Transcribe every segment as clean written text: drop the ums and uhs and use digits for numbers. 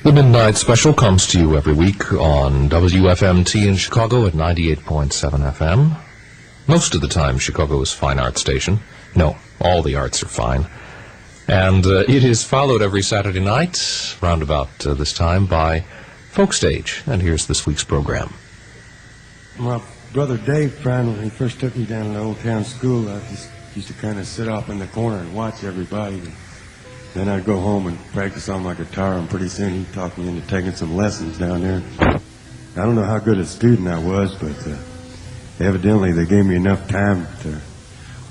The Midnight Special comes to you every week on WFMT in Chicago at 98.7 FM. Most of the time, Chicago's fine art station. No, all the arts are fine. And it is followed every Saturday night, round about this time, by Folk Stage. And here's this week's program. My brother Dave Prine, when he first took me down to the Old Town School, I just used to kind of sit off in the corner and watch everybody. Then I'd go home and practice on my guitar, and pretty soon he talked me into taking some lessons down there. I don't know how good a student I was, but evidently they gave me enough time to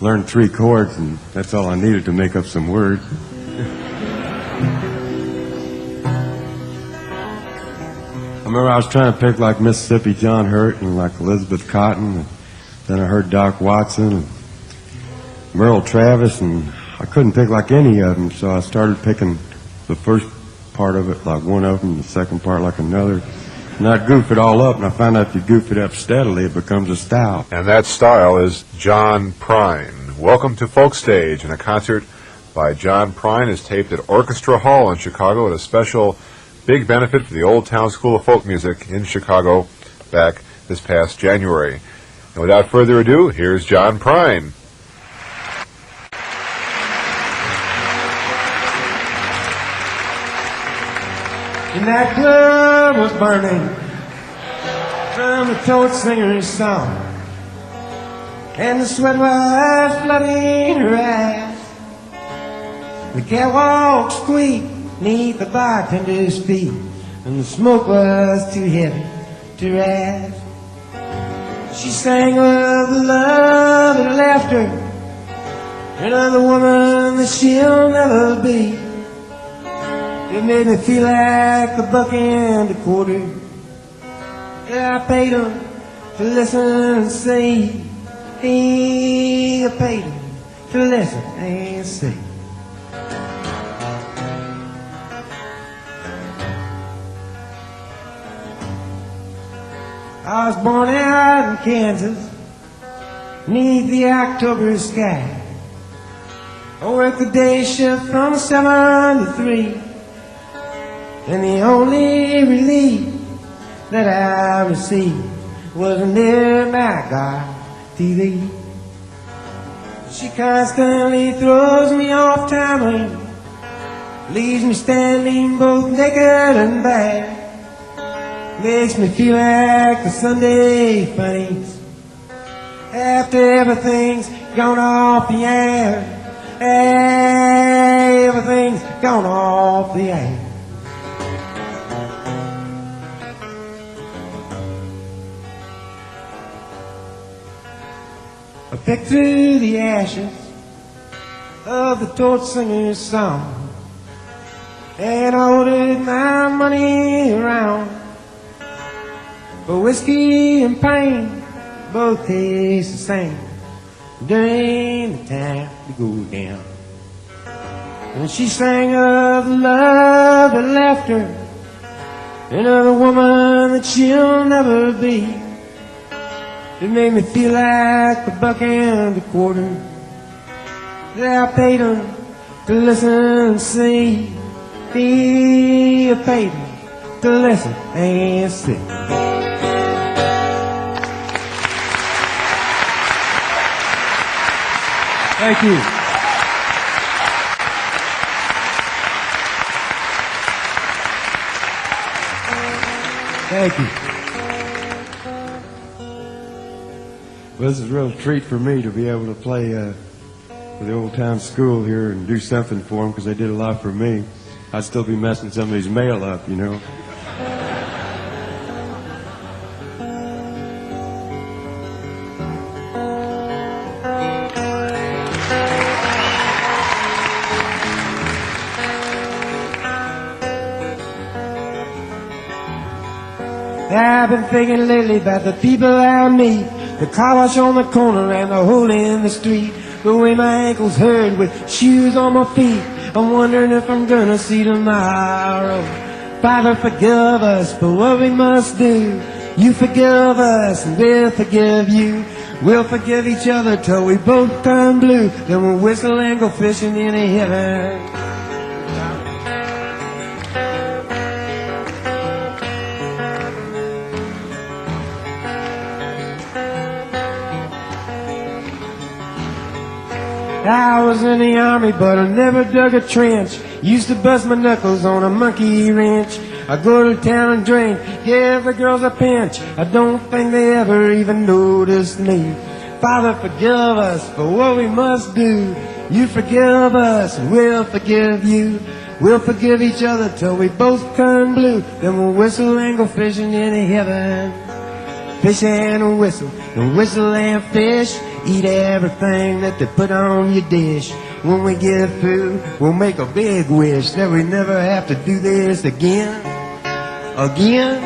learn 3 chords, and that's all I needed to make up some words. I remember I was trying to pick like Mississippi John Hurt and like Elizabeth Cotton, and then I heard Doc Watson and Merle Travis, and I couldn't pick like any of them, so I started picking the first part of it like one of them, the second part like another. And I'd goof it all up, and I found out if you goof it up steadily, it becomes a style. And that style is John Prine. Welcome to Folk Stage, and a concert by John Prine is taped at Orchestra Hall in Chicago at a special big benefit for the Old Town School of Folk Music in Chicago back this past January. And without further ado, here's John Prine. And that club was burning from the toad singer's song, and the sweat was flooding her eyes. The catwalk squeaked neath the bartender's feet, and the smoke was too heavy to rise. She sang of the love and laughter, and of the woman that she'll never be. It made me feel like a buck and a quarter. Yeah, I paid him to listen and see. Hey, I paid him to listen and see. I was born out in Kansas, beneath the October sky. I worked the day shift from 7 to 3. And the only relief that I received was near my God TV. She constantly throws me off timing, leaves me standing both naked and bare. Makes me feel like the Sunday funnies after everything's gone off the air. Everything's gone off the air. I picked through the ashes of the torch singer's song, and I ordered my money around. But whiskey and pain both taste the same during the time to go down. And she sang of the love and laughter, and of the woman that she'll never be. It made me feel like a buck and a quarter. Yeah, I paid him to listen and see. I paid him to listen and see. Thank you. Thank you. Well, this is a real treat for me to be able to play for the Old Town School here and do something for them, because they did a lot for me. I'd still be messing somebody's mail up, you know. I've been thinking lately about the people I meet, the car wash on the corner and the hole in the street, the way my ankles hurt with shoes on my feet. I'm wondering if I'm gonna see tomorrow. Father, forgive us for what we must do. You forgive us and we'll forgive you. We'll forgive each other till we both turn blue. Then we'll whistle and go fishing in a heaven. I was in the army, but I never dug a trench. Used to bust my knuckles on a monkey wrench. I go to town and drink, give the girls a pinch. I don't think they ever even noticed me. Father, forgive us for what we must do. You forgive us, and we'll forgive you. We'll forgive each other till we both turn blue. Then we'll whistle and go fishing in heaven. Fish and whistle and fish. Eat everything that they put on your dish. When we get through, we'll make a big wish that we never have to do this again. Again.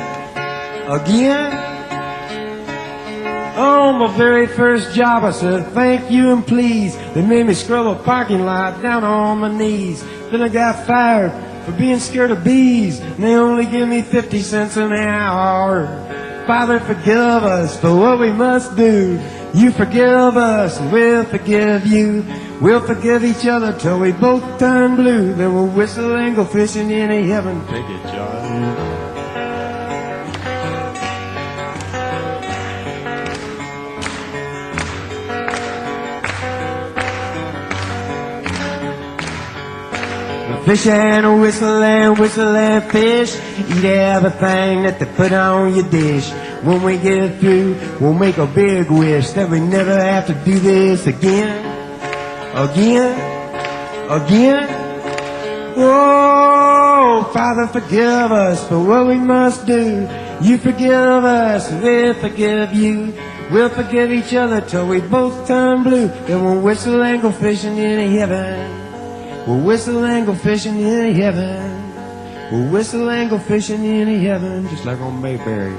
On my very first job, I said thank you and please. They made me scrub a parking lot down on my knees. Then I got fired for being scared of bees, and they only give me 50 cents an hour. Father, forgive us for what we must do. You forgive us, and we'll forgive you. We'll forgive each other till we both turn blue. Then we'll whistle and go fishing in heaven. Take it, John. Fish and whistle and fish. Eat everything that they put on your dish. When we get through, we'll make a big wish that we never have to do this again. Oh, Father, forgive us for what we must do. You forgive us, and we'll forgive you. We'll forgive each other till we both turn blue. Then we'll whistle and go fishing in heaven. We'll whistle and go fishing in heaven. We'll whistle and go fishing in heaven, just like on Mayberry.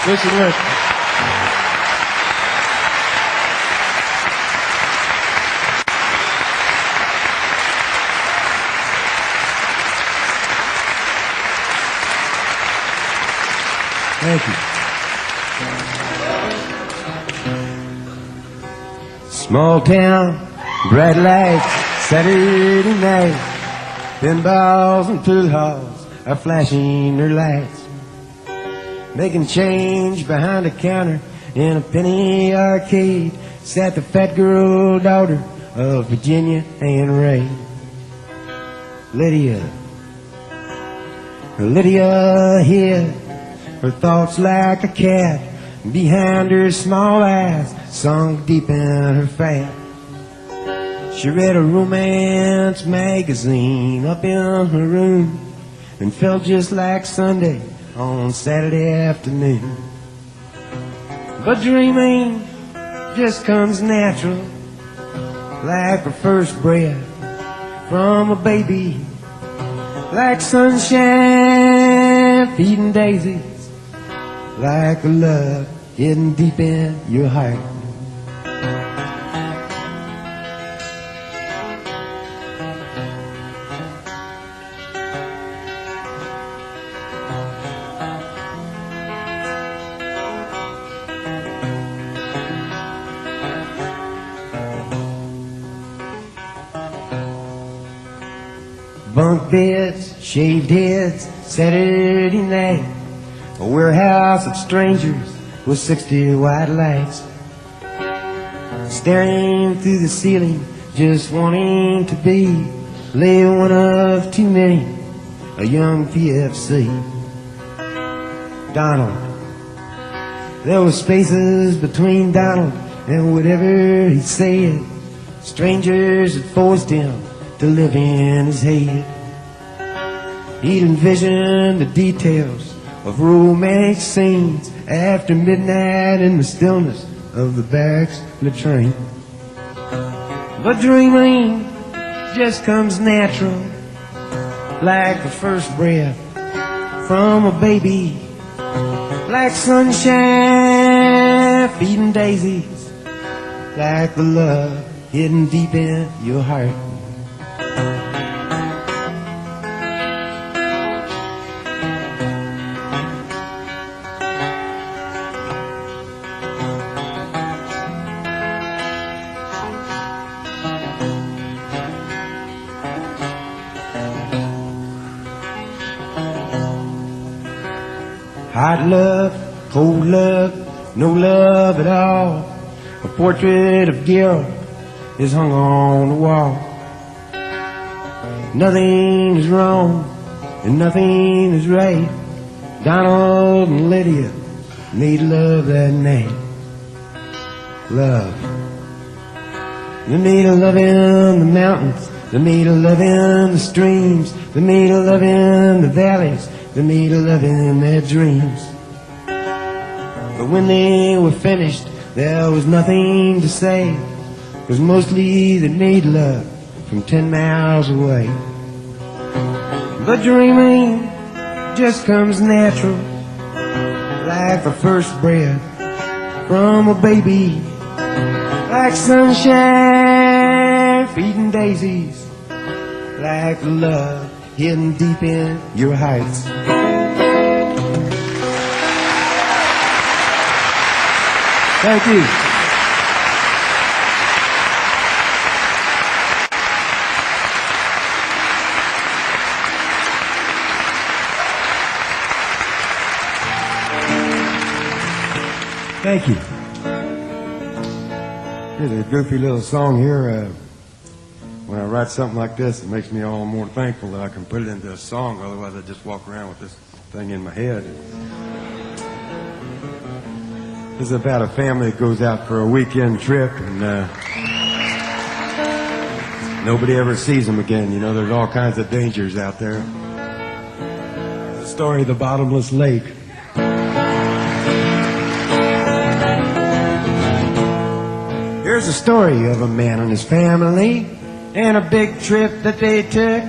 Listen, look. Thank you. Small town, bright lights, Saturday night. Pinballs and pool halls are flashing their lights. Making change behind the counter in a penny arcade sat the fat girl daughter of Virginia and Ray. Lydia hid her thoughts like a cat behind her small eyes, sunk deep in her fat. She read a romance magazine up in her room and felt just like Sunday on Saturday afternoon. But dreaming just comes natural, like the first breath from a baby, like sunshine feeding daisies, like a love hidden deep in your heart. Bunk beds, shaved heads, Saturday night. A warehouse of strangers with 60 white lights, staring through the ceiling, just wanting to be lay one of too many, a young PFC. Donald. There were spaces between Donald and whatever he said. Strangers had forced him to live in his head. He'd envisioned the details of romantic scenes after midnight in the stillness of the barracks latrine. But dreaming just comes natural, like the first breath from a baby, like sunshine feeding daisies, like the love hidden deep in your heart. Hot love, cold love, no love at all. A portrait of Gil is hung on the wall. Nothing is wrong and nothing is right. Donald and Lydia made love that night. Love. They made a love in the mountains. They made a love in the streams. They made a love in the valleys. They made a love in their dreams. But when they were finished, there was nothing to say, 'cause mostly they made love from 10 miles away. But dreaming just comes natural, like the first breath from a baby, like sunshine feeding daisies, like love hidden deep in your heights. Thank you. Thank you. Here's a goofy little song here. When I write something like this, it makes me all the more thankful that I can put it into a song. Otherwise, I'd just walk around with this thing in my head. This is about a family that goes out for a weekend trip, and nobody ever sees them again. You know, there's all kinds of dangers out there. The story of the Bottomless Lake. Here's a story of a man and his family and a big trip that they took.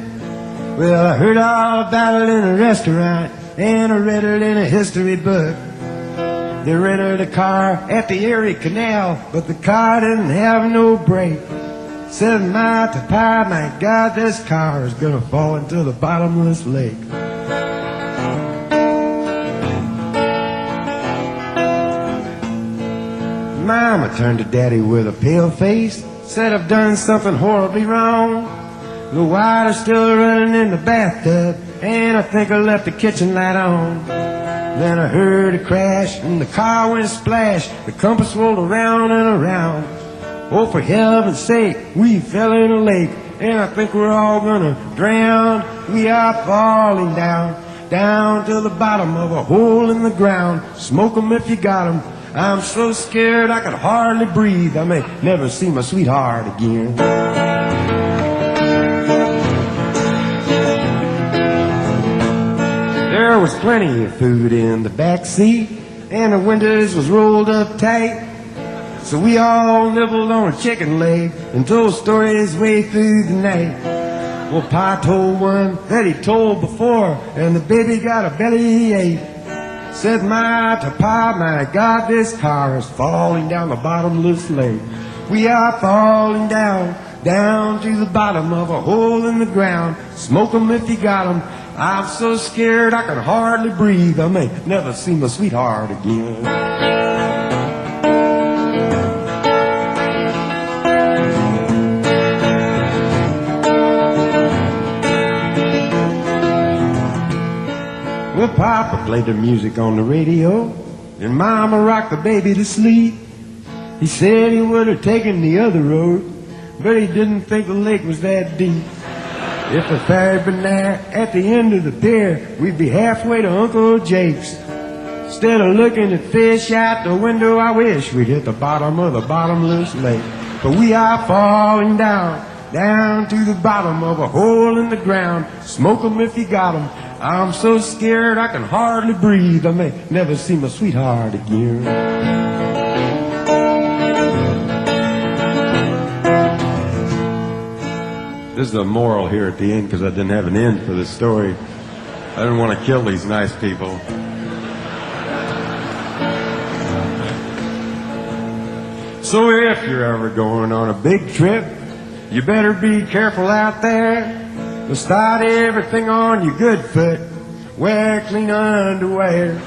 Well, I heard all about it in a restaurant, and I read it in a history book. They rented a car at the Erie Canal, but the car didn't have no brake. Said my to pie, my God, this car is gonna fall into the bottomless lake. Mama turned to Daddy with a pale face, said I've done something horribly wrong. The water's still running in the bathtub, and I think I left the kitchen light on. Then I heard a crash, and the car went splash. The compass rolled around and around. Oh, for heaven's sake, we fell in a lake, and I think we're all gonna drown. We are falling down, down to the bottom of a hole in the ground. Smoke 'em if you got 'em. I'm so scared I could hardly breathe. I may never see my sweetheart again. There was plenty of food in the back seat, and the windows was rolled up tight. So we all nibbled on a chicken leg and told stories way through the night. Well, Pa told one that he told before, and the baby got a bellyache. Said my to Pa, my God, this car is falling down the bottomless lake. We are falling down, down to the bottom of a hole in the ground. Smoke 'em if you got 'em. I'm so scared I can hardly breathe. I may never see my sweetheart again. Well, Papa played the music on the radio, and Mama rocked the baby to sleep. He said he would have taken the other road, but he didn't think the lake was that deep. If the ferry had been there at the end of the pier, we'd be halfway to Uncle Jake's. Instead of looking at fish out the window, I wish we'd hit the bottom of the bottomless lake. But we are falling down, down to the bottom of a hole in the ground. Smoke 'em if you got 'em. I'm so scared I can hardly breathe. I may never see my sweetheart again. This is a moral here at the end, because I didn't have an end for this story. I didn't want to kill these nice people. So if you're ever going on a big trip, you better be careful out there. Start everything on your good foot. Wear clean underwear.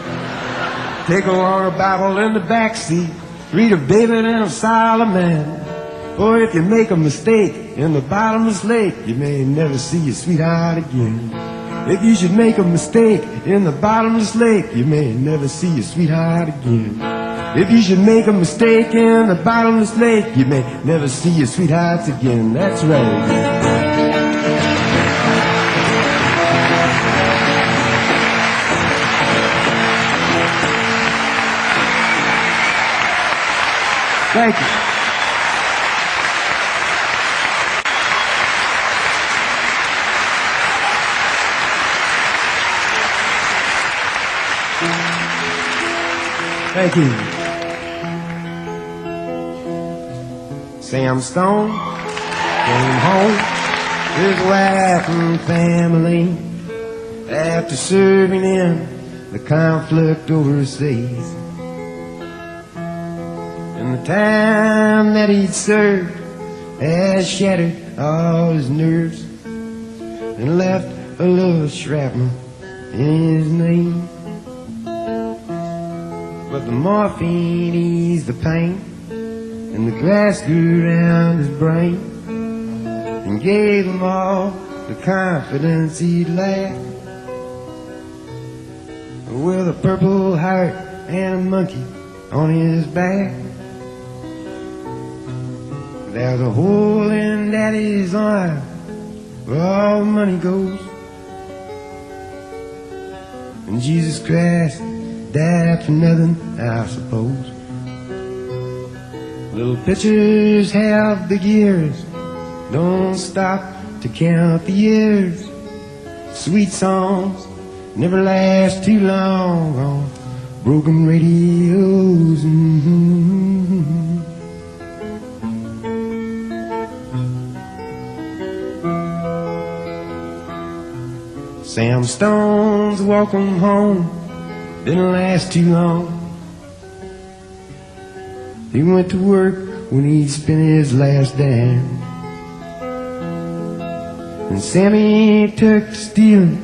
Take along a Bible in the back seat. Read of David and of Solomon. Or if you make a mistake in the bottomless lake, you may never see your sweetheart again. If you should make a mistake in the bottomless lake, you may never see your sweetheart again. If you should make a mistake in the bottomless lake, you may never see your sweethearts again. That's right. Thank you. Thank you. Sam Stone came home with his wife and family after serving in the conflict overseas. And the time that he'd served had shattered all his nerves and left a little shrapnel in his knee. But the morphine eased the pain, and the grass grew around his brain, and gave him all the confidence he'd lacked. With a purple heart and a monkey on his back, there's a hole in Daddy's arm where all the money goes. And Jesus Christ died for nothing, I suppose. Little pitchers have big ears, don't stop to count the years. Sweet songs never last too long on broken radios. Sam Stone's welcome home didn't last too long. He went to work when he'd spent his last dime, and Sammy took to stealing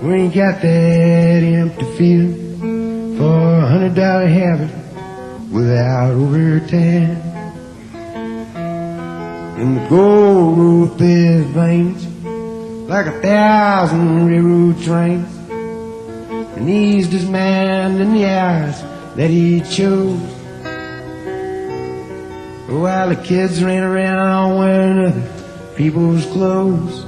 when he got that empty feeling for $100 habit without overtime. And the gold rode through his veins like 1,000 railroad trains, and eased his mind in the hours that he chose, while the kids ran around wearing other people's clothes.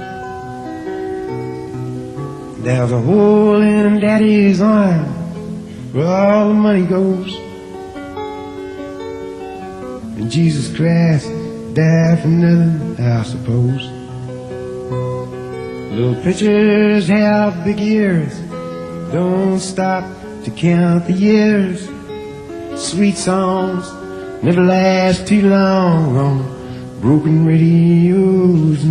There's a hole in Daddy's arm where all the money goes, and Jesus Christ died for nothing, I suppose. Little pitchers have big ears, don't stop to count the years. Sweet songs never last too long on broken radios.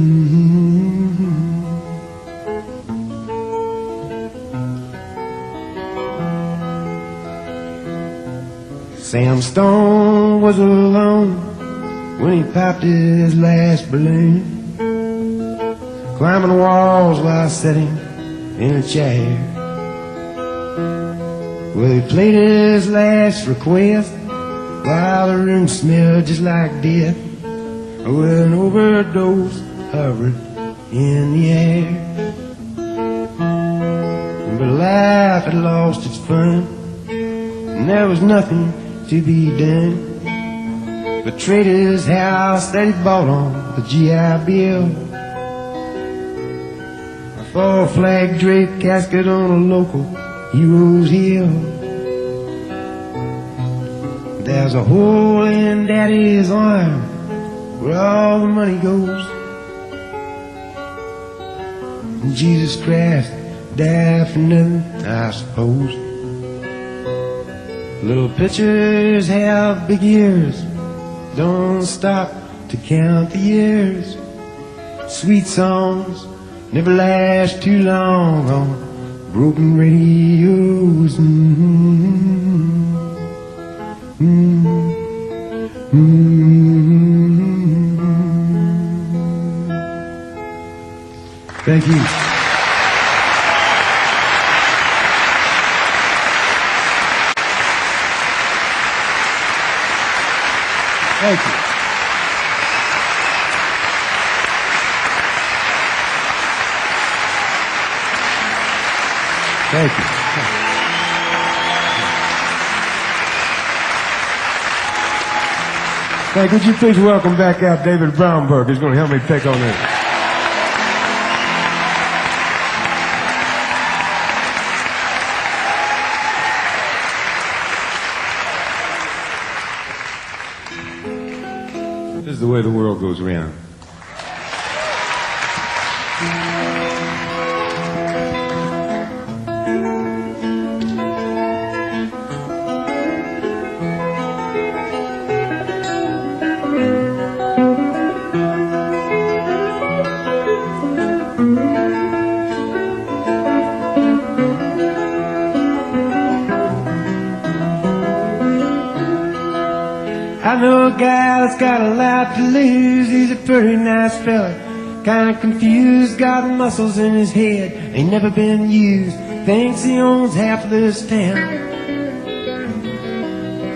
Sam Stone was alone when he popped his last balloon, climbing walls while sitting in a chair. Well, he played his last request while the room smelled just like death, with an overdose hovering in the air. But life had lost its fun, and there was nothing to be done but trade his house that he bought on the GI Bill for a flag draped casket on a local hero's hill. There's a hole in Daddy's arm where all the money goes, and Jesus Christ died for nothing, I suppose. Little pitchers have big ears, don't stop to count the years. Sweet songs never last too long on broken radios. Thank you. Thank you. Thank you. Hey, could you please welcome back out David Bromberg? He's going to help me take on this. This is the way the world goes round. I know a guy that's got a lot to lose. He's a pretty nice fella, kinda confused, got muscles in his head, ain't never been used, thinks he owns half of this town.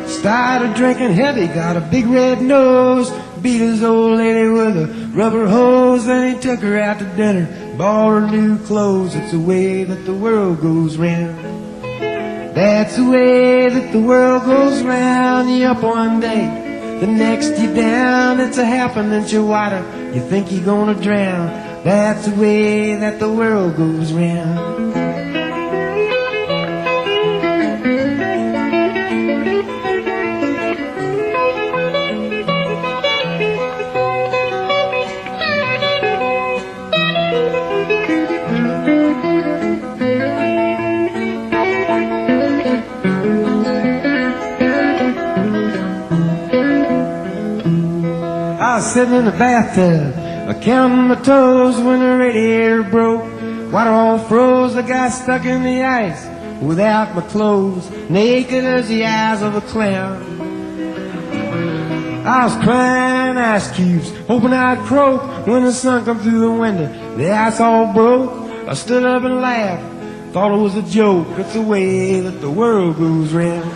Started drinking heavy, got a big red nose, beat his old lady with a rubber hose, then he took her out to dinner, bought her new clothes. It's the way that the world goes round. That's the way that the world goes round. You up one day, the next you down. It's a half an inch of water, you think you're gonna drown. That's the way that the world goes round. I was sitting in the bathtub, counting my toes when the radiator broke. Water all froze, I got stuck in the ice without my clothes, naked as the eyes of a clown. I was crying ice cubes, hoping I'd croak when the sun come through the window. The ice all broke, I stood up and laughed, thought it was a joke. It's the way that the world goes round.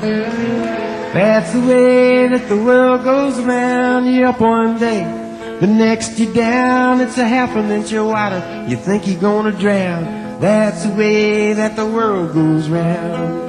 That's the way that the world goes round. You up one day, the next you down. It's a half an inch of water, you think you're gonna drown. That's the way that the world goes round.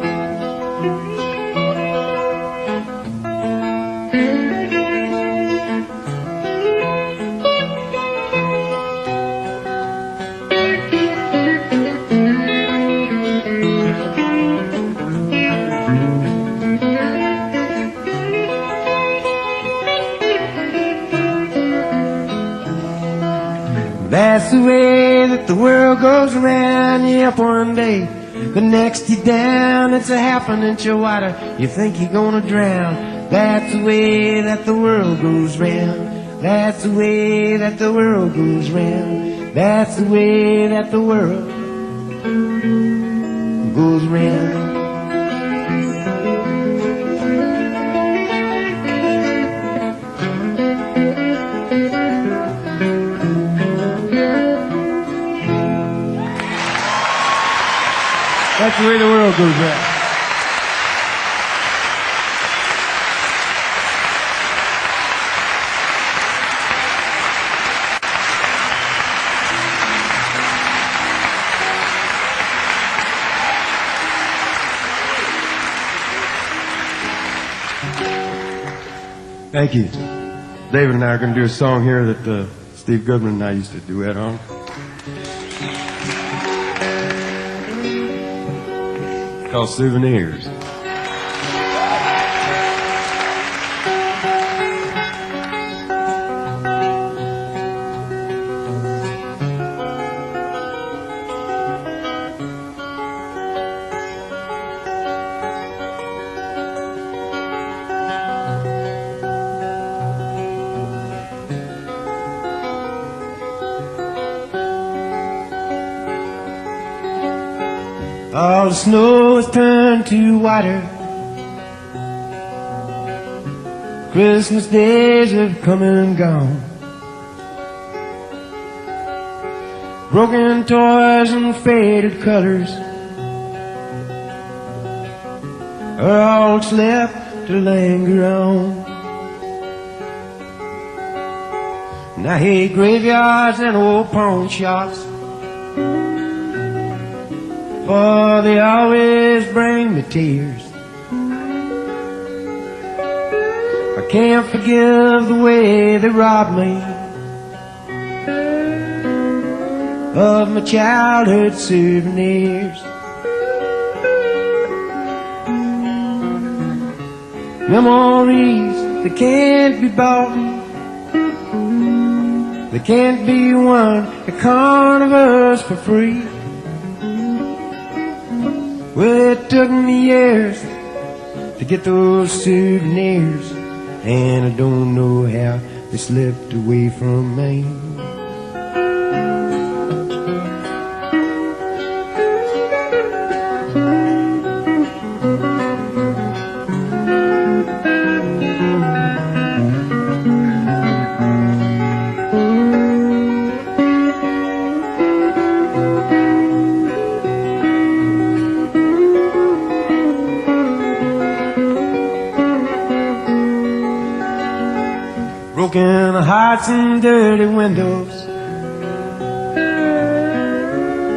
That's the way that the world goes around. You up one day, the next you down. It's a half an inch of water, you think you're gonna drown. That's the way that the world goes round. That's the way that the world goes round. That's the way that the world goes round. That's the way the world goes round. Thank you. David and I are going to do a song here that Steve Goodman and I used to duet on. Called Souvenirs. All the snow has turned to water. Christmas days have come and gone. Broken toys and faded colors are all that's left to linger on. And I hate graveyards and old pawn shops. for they always bring me tears. I can't forgive the way they robbed me of my childhood souvenirs. Memories that can't be bought, they can't be won at carnivals for free. Well, it took me years to get those souvenirs, and I don't know how they slipped away from me. Broken hearts and dirty windows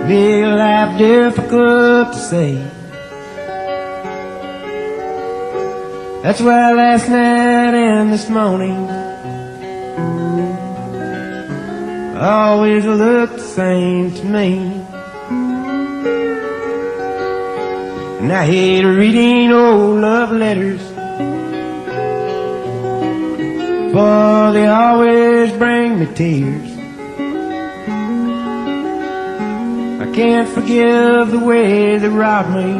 make life difficult to say. That's why last night and this morning always look the same to me. And I hate reading old love letters, for they always bring me tears. I can't forgive the way they robbed me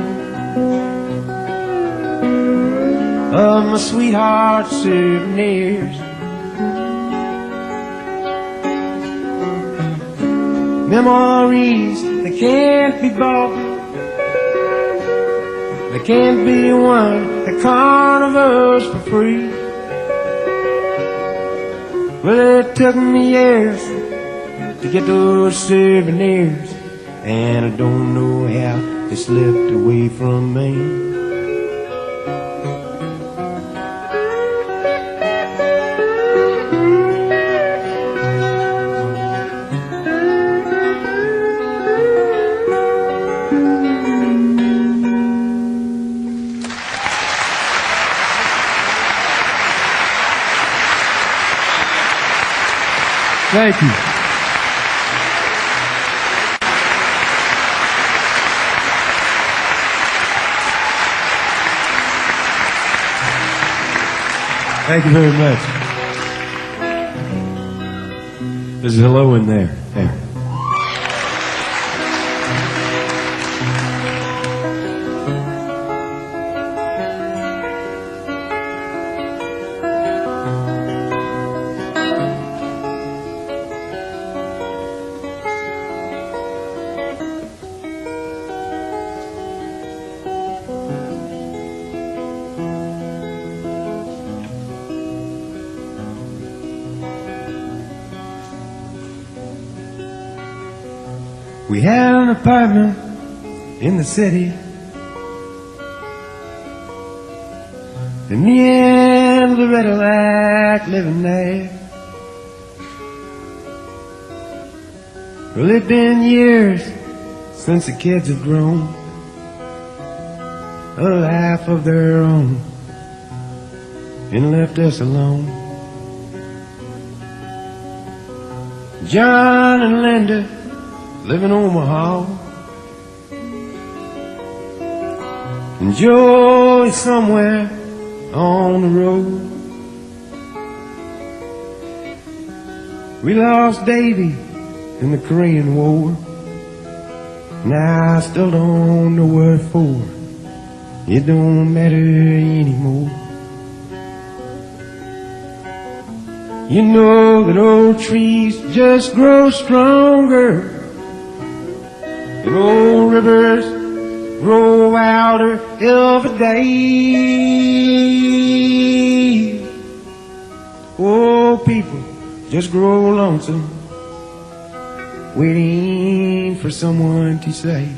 of my sweetheart's souvenirs. Memories that can't be bought, they can't be won at carnivals for free. Well, it took me years to get those souvenirs, and I don't know how they slipped away from me. Thank you. Thank you very much. There's a hello in there. There. We had an apartment in the city, and me and Loretta like living there. Well, it's been years since the kids have grown a life of their own and left us alone. John and Linda live in Omaha, and Joe is somewhere on the road. We lost Davy in the Korean War, and I still don't know what for. It don't matter anymore. You know that old trees just grow stronger, and old rivers grow wilder every day. Old people just grow lonesome, waiting for someone to say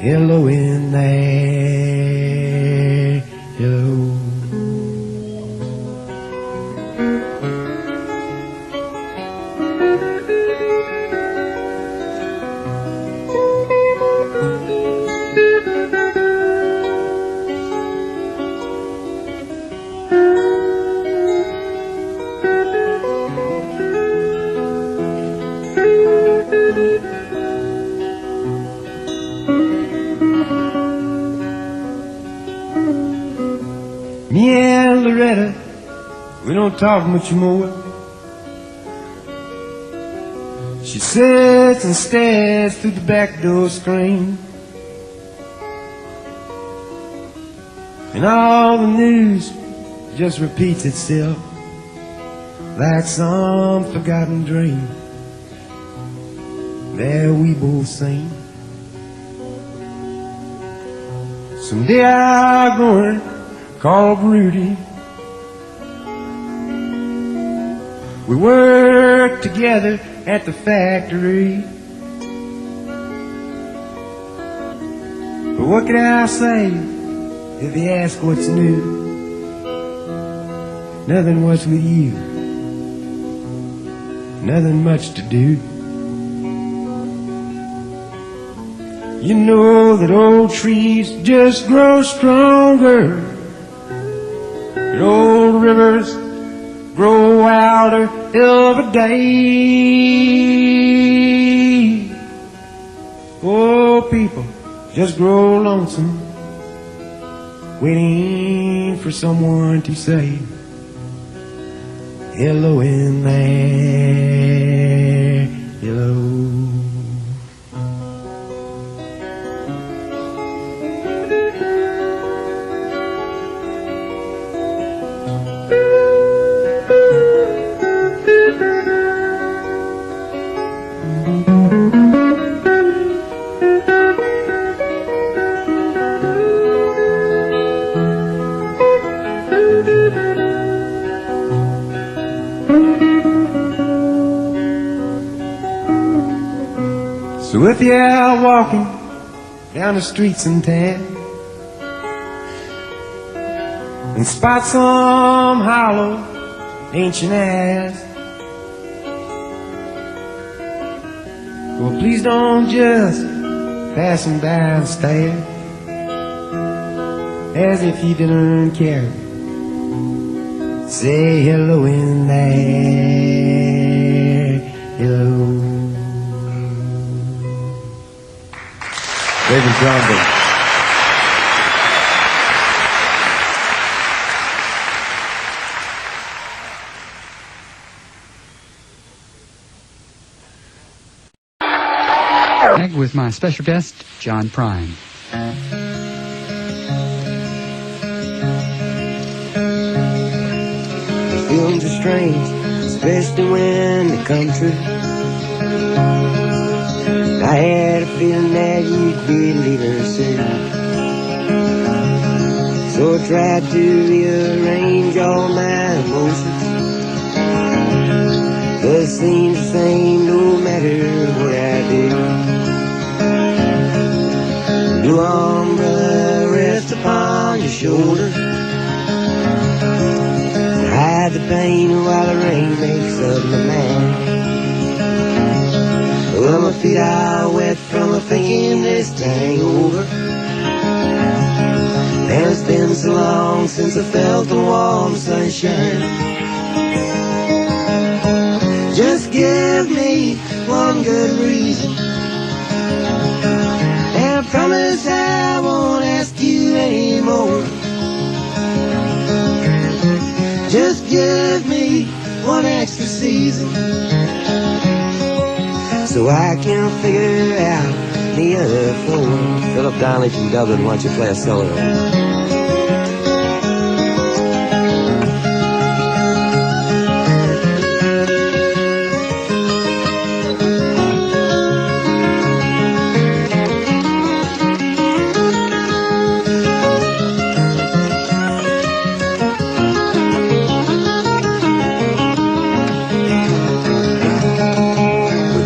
hello in there, hello. Me and Loretta, we don't talk much more. She sits and stares through the back door screen, and all the news just repeats itself like some forgotten dream that we both seen. Someday I'll go and call Rudy. We work together at the factory. But what can I say if they ask what's new? Nothing much with you, nothing much to do. You know that old trees just grow stronger, and old rivers grow wilder every day. Old people just grow lonesome, waiting for someone to say hello in there, hello. So if you're out walking down the streets in town and spot some hollow ancient ass, well, please don't just pass him by and stare as if you didn't care. Say hello in there, hello. David Bromberg. Connect with my special guest, John Prine. The feelings are strange, especially when they come true. I had a feeling that you'd be leaving soon, so I tried to rearrange all my emotions, but it seems the same no matter what I do. The blue umbrella rests upon your shoulder, hide the pain while the rain makes up my mind. Well, my feet are wet from a thinking this thing over, and it's been so long since I felt the warm sunshine. Just give me one good reason, and I promise I won't ask you anymore. Just give me one extra season, so I can figure out the other four. Philip Donnelly from Dublin, why don't you play a solo?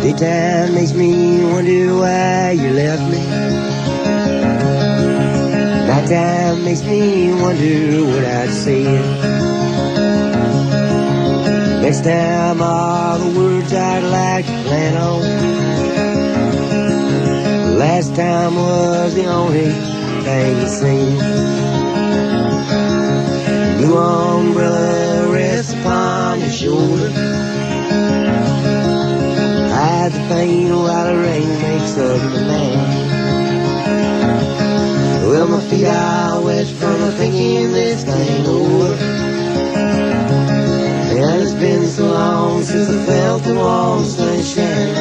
Daytime makes me wonder why you left me. Nighttime makes me wonder what I'd say. Next time all the words I'd like to plan on. Last time was the only thing you said. Blue umbrella rests upon your shoulder, hide the pain while the rain makes up the land. Well, my feet are wet from a thinking thinking this thing over. And it's been so long since I felt the warm sunshine.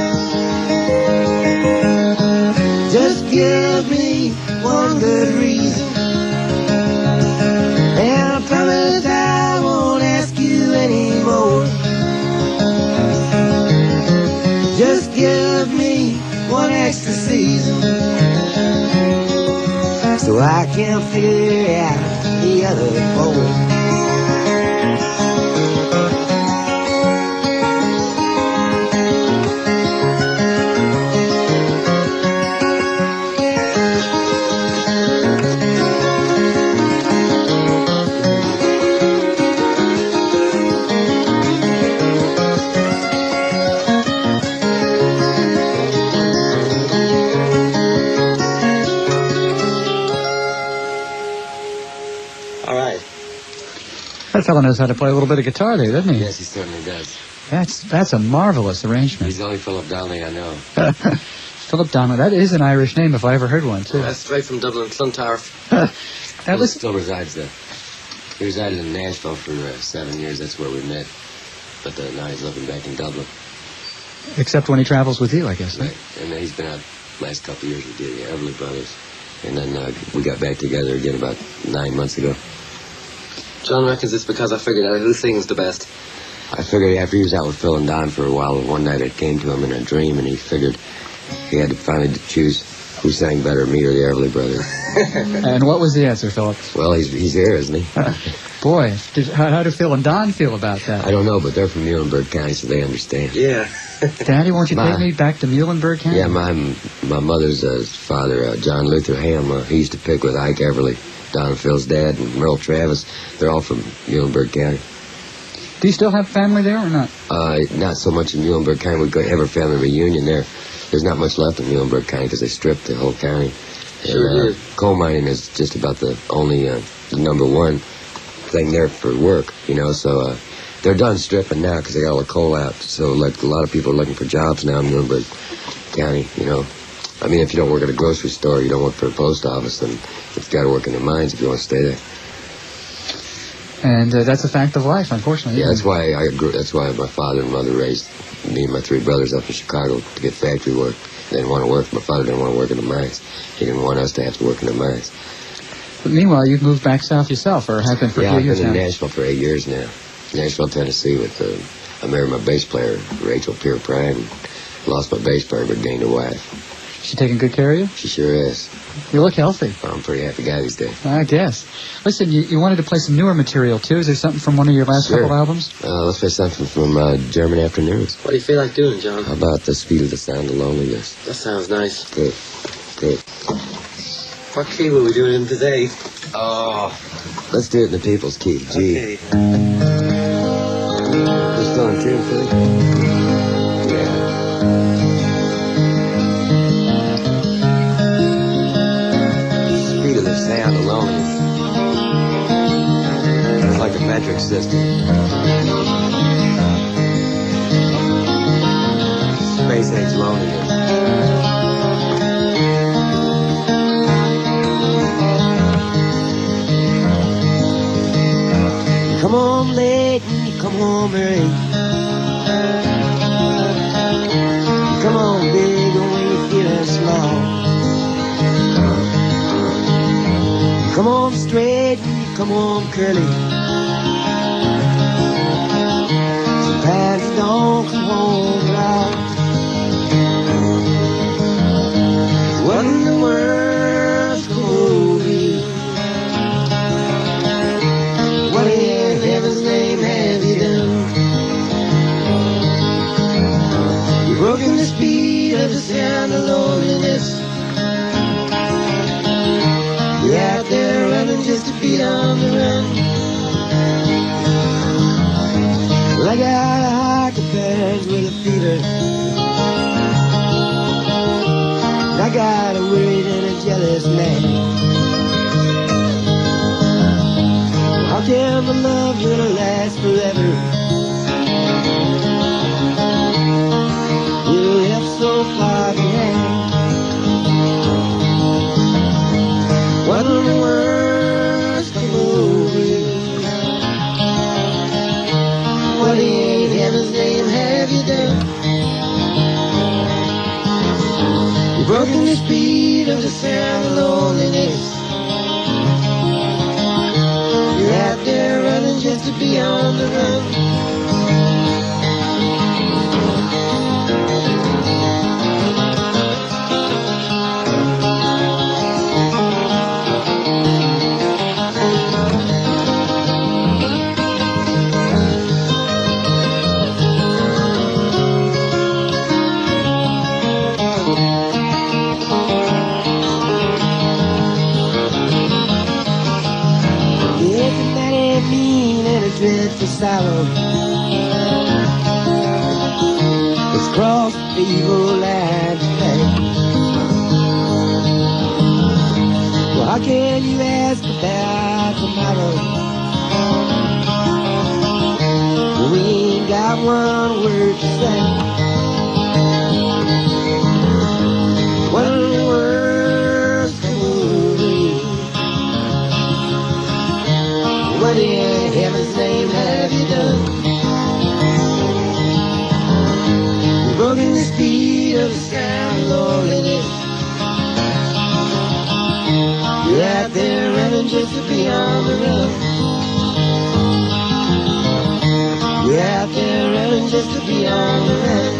Just give me one good reason, and I promise I won't ask you anymore. Just give me one extra season, so I can figure out the other four. That fellow knows how to play a little bit of guitar there, doesn't he? Yes, he certainly does. That's a marvelous arrangement. He's the only Philip Donnelly I know. Philip Donnelly. That is an Irish name if I ever heard one, too. That's straight from Dublin, Clontarf. That was... Still resides there. He resided in Nashville for 7 years. That's where we met. But now he's living back in Dublin. Except when he travels with you, I guess. Right. And then he's been out last couple of years with the Everly Brothers. And then we got back together again about 9 months ago. John reckons it's because I figured out who sings the best. I figured after he was out with Phil and Don for a while, one night it came to him in a dream, and he figured he had to finally choose who sang better, me or the Everly Brothers. And what was the answer, Philip? Well, he's here, isn't he? Boy, how do Phil and Don feel about that? I don't know, but they're from Muhlenberg County, so they understand. Yeah. Daddy, won't you take me back to Muhlenberg County? Yeah, my mother's father, John Luther Ham, he used to pick with Ike Everly, Don and Phil's dad, and Merle Travis. They're all from Muhlenberg County. Do you still have family there or not? Not so much in Muhlenberg County. We have a family reunion there. There's not much left in Muhlenberg County because they stripped the whole county. Sure did. Coal mining is just about the only the number one thing there for work, so they're done stripping now because they got all the coal out. So, like, a lot of people are looking for jobs now in Muhlenberg County, I mean, if you don't work at a grocery store, you don't work for a post office, then you've got to work in the mines if you want to stay there. And that's a fact of life, unfortunately. Yeah, that's why that's why my father and mother raised me and my three brothers up in Chicago to get factory work. They didn't want to work. My father didn't want to work in the mines. He didn't want us to have to work in the mines. But meanwhile, you've moved back south yourself, or have been for a few years now? I've been in Nashville for 8 years now. Nashville, Tennessee, I married my bass player, Rachel Prine. Lost my bass player, but gained a wife. She taking good care of you? She sure is. You look healthy. I'm a pretty happy guy these days. I guess. Listen, you wanted to play some newer material, too. Is there something from one of your last couple albums? Let's play something from German Afternoons. What do you feel like doing, John? How about The Speed of the Sound of Loneliness? That sounds nice. Good. Good. What key were we doing in today? Oh, let's do it in the people's key. G. Okay. We're still in tune, Philly? Yeah. Speed of the sound of loneliness. It's like a metric system. Space age loneliness. Come home late and you come home early. You come home big when you're feeling small. You come home straight and you come home curly. Sometimes you don't come home at all. What in the world's going be? What in heaven's name have you done? You've broken the speed of the sound of loneliness. You're out there running just to be on the run. Well, I got a heart that burns with a fever. I got a worried and a jealous man. How can the love gonna last forever? You left so far behind. What in the world's come over? the speed of the sound of loneliness. You're out there running just to be on the run. Dreadful sorrow. It's crossed the evil line today. Well, how can you ask about tomorrow when we ain't got one word to say? What in the world's moving? What in heaven's name have you done? You've broken the speed of the sound of loneliness. You're out there running just to be on the run. You're out there running just to be on the run.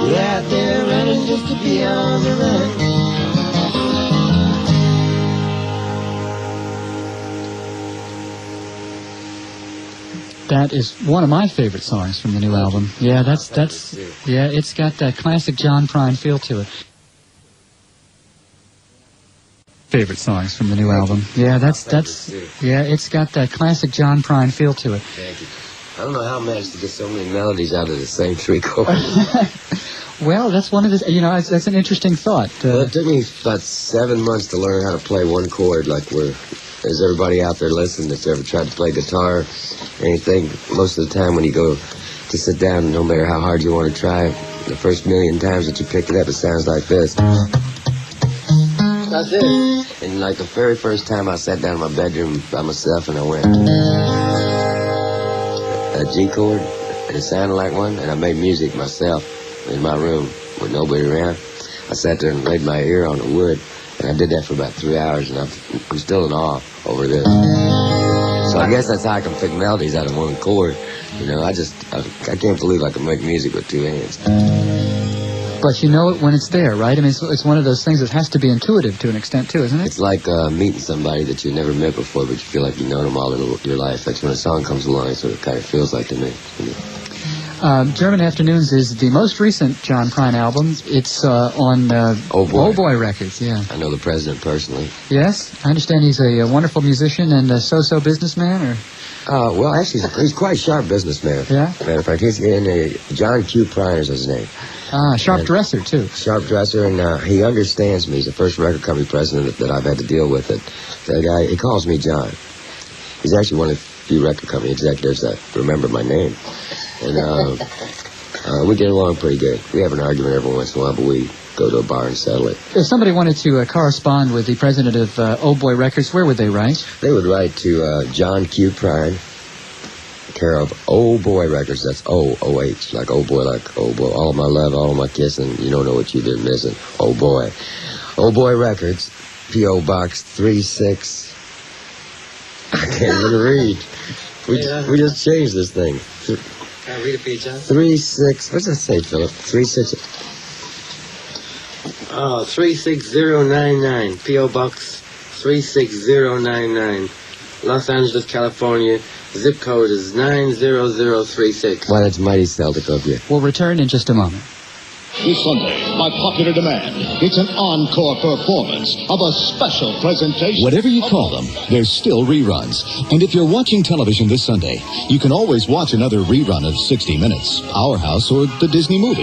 You're out there running just to be on the run. That is one of my favorite songs from the new album. Yeah, yeah, it's got that classic John Prine feel to it. Favorite songs from the new album. Yeah, yeah, it's got that classic John Prine feel to it. Thank you. I don't know how I managed to get so many melodies out of the same three chords. Well, that's one of the, that's an interesting thought. Well, it took me about 7 months to learn how to play one chord, like there's everybody out there listening that's ever tried to play guitar or anything. Most of the time when you go to sit down, no matter how hard you want to try, the first million times that you pick it up, it sounds like this. That's it. And like the very first time I sat down in my bedroom by myself and I went a G chord, and it sounded like one, and I made music myself in my room with nobody around. I sat there and laid my ear on the wood, and I did that for about 3 hours, and I'm still in awe over this. So I guess that's how I can pick melodies out of one chord. I can't believe I can make music with two hands. But you know it when it's there, right? I mean, it's one of those things that has to be intuitive to an extent, too, isn't it? It's like meeting somebody that you've never met before, but you feel like you've known them all your life. That's when a song comes along, that's what it kind of feels like to me. German Afternoons is the most recent John Prine album. It's on Oh Boy Records, yeah. I know the president personally. Yes? I understand he's a wonderful musician and a so-so businessman, or... Well, actually, he's quite a sharp businessman. Yeah? Matter of fact, he's in John Q. Prine is his name. Sharp dresser, too. Sharp dresser, and he understands me. He's the first record company president that I've had to deal with. That guy, he calls me John. He's actually one of the few record company executives that remember my name. And we get along pretty good. We have an argument every once in a while, but we go to a bar and settle it. If somebody wanted to correspond with the president of Oh Boy Records, where would they write? They would write to John Q. Prine, care of Oh Boy Records. That's O-O-H, like Oh Boy, like Oh Boy. All of my love, all of my kissing. You don't know what you've been missing. Oh Boy. Oh Boy Records, P.O. Box 36. I can't even read. We just changed this thing. Can I read it for you, John? 36. What's that say, Philip? 36. 36099. P.O. Box 36099. Los Angeles, California. Zip code is 90036. Why, that's mighty Celtic of you. We'll return in just a moment. This Sunday, by popular demand, it's an encore performance of a special presentation. Whatever you call them, there's still reruns. And if you're watching television this Sunday, you can always watch another rerun of 60 Minutes, Our House, or the Disney movie.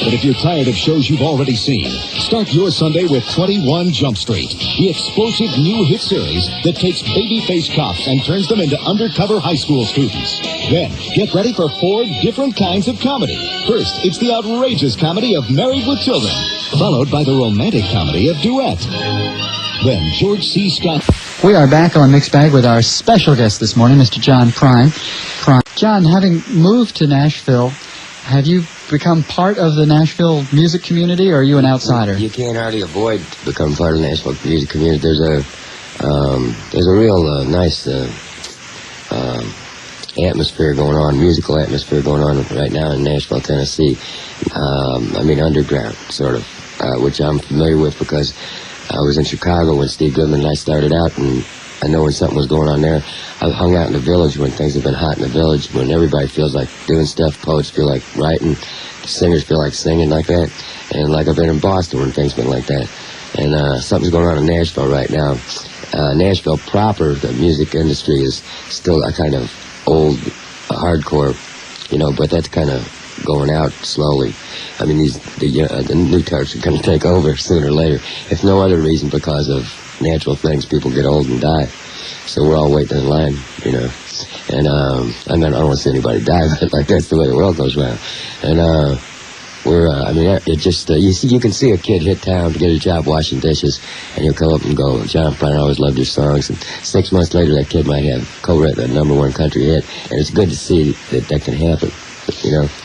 But if you're tired of shows you've already seen, start your Sunday with 21 Jump Street, the explosive new hit series that takes baby-faced cops and turns them into undercover high school students. Then, get ready for 4 different kinds of comedy. First, it's the outrageous comedy of Married with Children, followed by the romantic comedy of Duet. Then, George C. Scott. We are back on Mixed Bag with our special guest this morning, Mr. John Prine. John, having moved to Nashville, have you become part of the Nashville music community, or are you an outsider? You can't hardly avoid to become part of the Nashville music community. There's a real nice atmosphere going on, musical atmosphere going on right now in Nashville, Tennessee. Underground, sort of, which I'm familiar with because I was in Chicago when Steve Goodman and I started out, and I know when something was going on there. I hung out in the village when things have been hot in the village, when everybody feels like doing stuff, poets feel like writing, singers feel like singing like that, and like I've been in Boston when things been like that. And something's going on in Nashville right now. Nashville proper, the music industry is still a kind of old hardcore, but that's kind of going out slowly. I mean, the new Turks are going to take over sooner or later, if no other reason because of natural things. People get old and die, so we're all waiting in line, And I don't want to see anybody die, but like that's the way the world goes around. And you can see a kid hit town to get a job washing dishes, and he'll come up and go, "John Prine, I always loved your songs." And 6 months later, that kid might have co-written a #1 country hit, and it's good to see that can happen.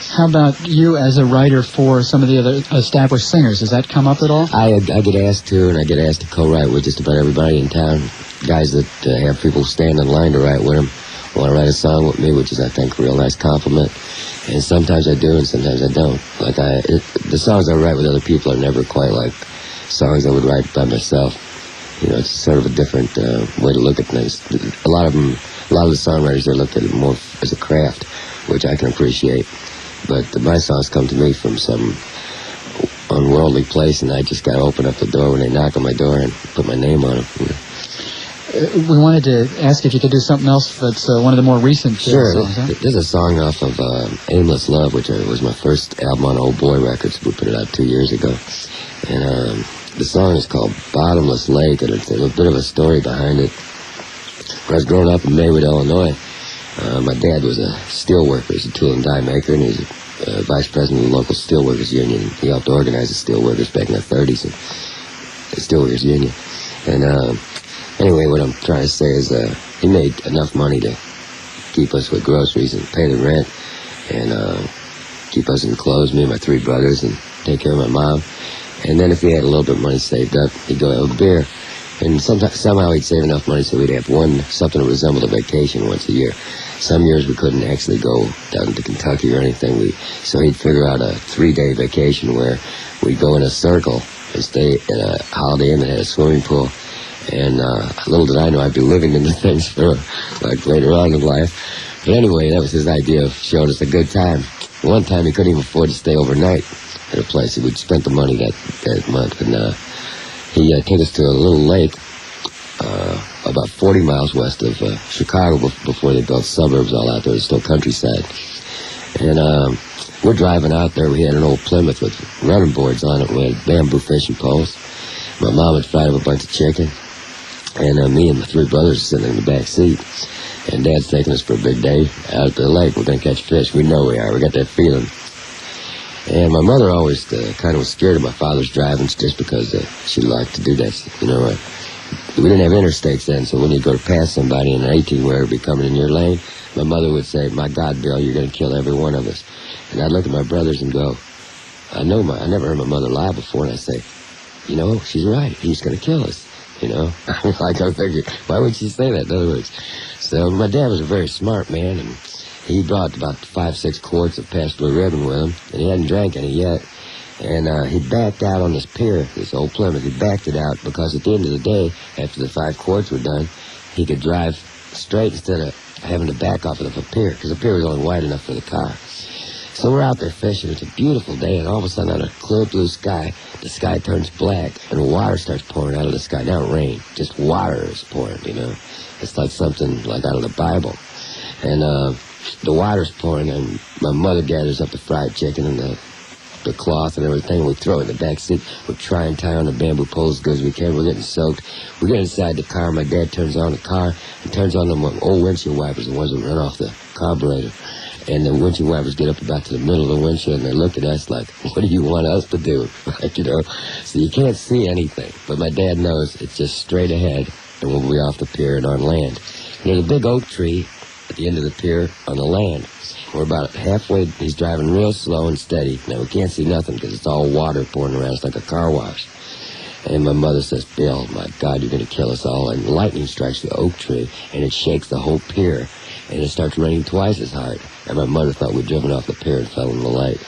How about you as a writer for some of the other established singers? Does that come up at all? I get asked to, and I get asked to co-write with just about everybody in town. Guys that have people stand in line to write with them want to write a song with me, which is, I think, a real nice compliment. And sometimes I do, and sometimes I don't. The songs I write with other people are never quite like songs I would write by myself. It's sort of a different way to look at things. A lot of the songwriters, they look at it more as a craft, which I can appreciate. But my songs come to me from some unworldly place, and I just got to open up the door when they knock on my door and put my name on them. We wanted to ask if you could do something else that's one of the more recent songs. Huh? There's a song off of Aimless Love, which was my first album on Old Boy Records. We put it out 2 years ago. And the song is called Bottomless Lake, and there's a bit of a story behind it. When I was growing up in Maywood, Illinois, my dad was a steel worker. He's a tool and die maker, and he's vice president of the local steelworkers union. He helped organize the steelworkers back in the 30s, and the steelworkers union. And anyway, what I'm trying to say is he made enough money to keep us with groceries and pay the rent and keep us in clothes, me and my 3 brothers, and take care of my mom. And then if he had a little bit of money saved up, he'd go have a beer. And somehow he'd save enough money so we'd have something that resembled a vacation once a year. Some years we couldn't actually go down to Kentucky or anything. So he'd figure out a 3-day vacation where we'd go in a circle and stay at a Holiday Inn that had a swimming pool. And little did I know I'd be living into things for later on in life. But anyway, that was his idea of showing us a good time. One time he couldn't even afford to stay overnight at a place. We'd spent the money that month, and he took us to a little lake about 40 miles west of Chicago before they built suburbs all out there. It's still countryside. And we're driving out there. We had an old Plymouth with running boards on it with bamboo fishing poles. My mom had fried up a bunch of chicken. And me and my 3 brothers are sitting in the back seat. And Dad's taking us for a big day out at the lake. We're going to catch fish. We know we are. We got that feeling. And my mother always kind of was scared of my father's driving just because she liked to do that. We didn't have interstates then, so when you go to pass somebody in an 18-wheeler be coming in your lane, my mother would say, "My God, Bill, you're going to kill every one of us." And I'd look at my brothers and go, I never heard my mother lie before, and I'd say, she's right. He's going to kill us. I'm thinking, why would she say that, in other words? So my dad was a very smart man, and he brought about 5-6 quarts of past blue ribbon with him, and he hadn't drank any yet. And he backed out on this pier, this old Plymouth. He backed it out because at the end of the day, after the 5 quarts were done, he could drive straight instead of having to back off of a pier, because the pier was only wide enough for the car. So we're out there fishing. It's a beautiful day, and all of a sudden, on a clear blue sky, the sky turns black, and water starts pouring out of the sky. Not rain, just water is pouring, It's like something like out of the Bible. And the water's pouring, and my mother gathers up the fried chicken and the cloth and everything. We throw it in the back seat. We try and tie on the bamboo poles as good as we can. We're getting soaked. We get inside the car. My dad turns on the car and turns on them old windshield wipers, the ones that run off the carburetor. And the windshield wipers get up about to the middle of the windshield, and they look at us like, "What do you want us to do?" So you can't see anything. But my dad knows it's just straight ahead, and we'll be off the pier and on land. And there's a big oak tree at the end of the pier on the land. We're about halfway. He's driving real slow and steady. Now, we can't see nothing because it's all water pouring around. It's like a car wash. And my mother says, Bill, my God, you're going to kill us all. And lightning strikes the oak tree, and it shakes the whole pier. And it starts raining twice as hard. And my mother thought we'd driven off the pier and fell in the lake.